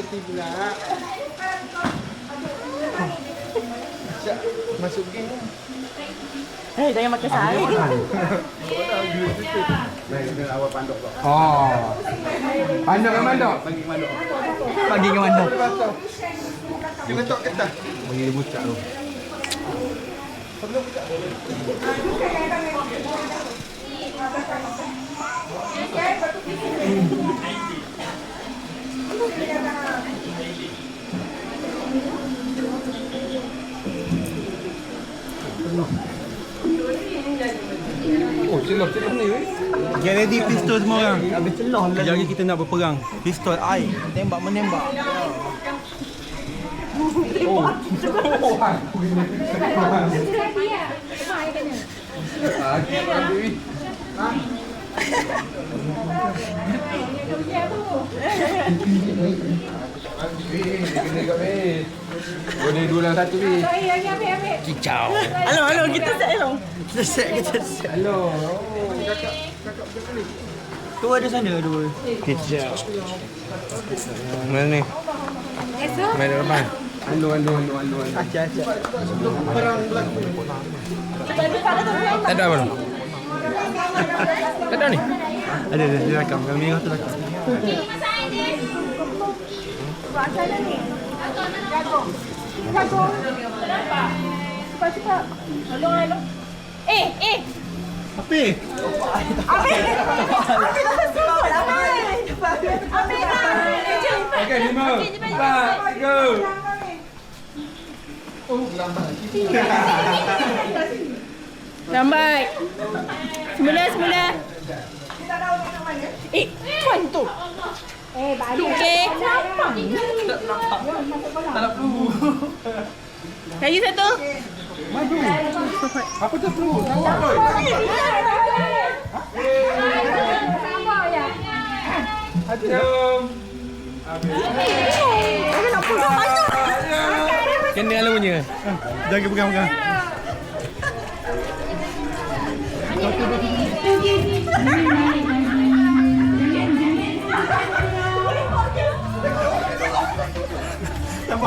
berhenti pula. Masuk geng. Eh, jangan makan sari. Baik, awal pandok kau. Oh. Mandok ke mandok? Bagi mandok. Bagi ke mandok. Dia letak ketah. Bagi dia bucak tu. Oh, celah ni weh. Get ready pistol semua orang. Habis celah lah. Kejap lagi kita nak berperang. Pistol air. Tembak menembak. Oh. Boleh 2 dalam 1 ni. Kicau. Halo, kita set hello. Kita set. Hello. Tu ada sana dua. Kicau. Mana ni? Mana depan? Anu. Acah. Tak ada apa? Tak ada ni? Ada dia rakam. Yang merah tu rakam. Cepat. Halo. Eh. Api. Okey, 5, 4, go. Lambat. Semula. Tuan tu. Balik. Okey. Tak nak perlu. Lagi satu. Maju. Apa tu perlu? Sabar. Jom. Kena ala punya. Jangan pegang.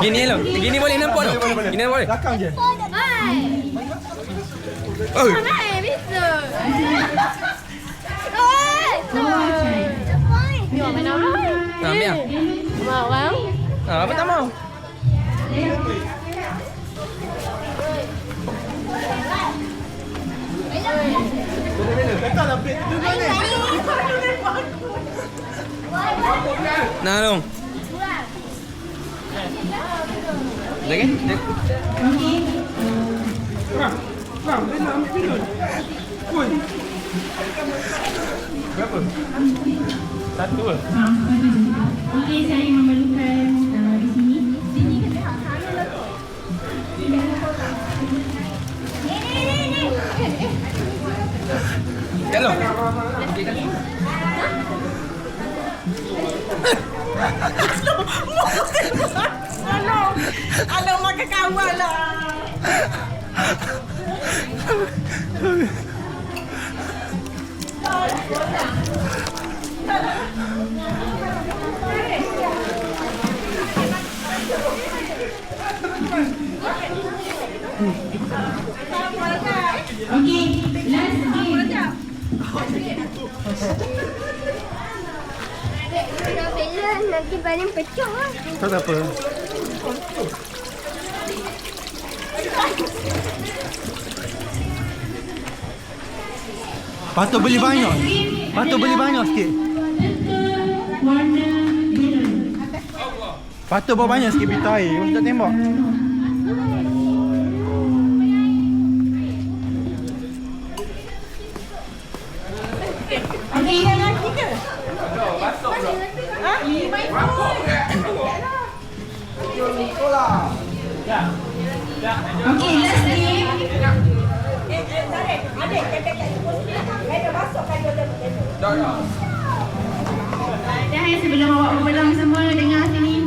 Gini lo. Gini boleh nampak tu. Gini boleh. Rakam je. Oh. Ni main apa? Nah, Mia. Mau kan? Apa tak mau? Nah, dong. Lagi? Berapa? Satu ke? Okey, saya memerlukan di sini. Sini kita sana lah tu. Jalan. Alah makan kawan lah. Okey, last game. Nanti baling pecah lah. Tak apa. Patut beli banyak sikit. Warna biru. Patut bawa banyak sikit pita air. Kau tak tembak. Okey, yang lagi ke? Ha? Okey, last game. Adik, dah masukkan dia. Dah sebelum awak berperang semua dengar sini.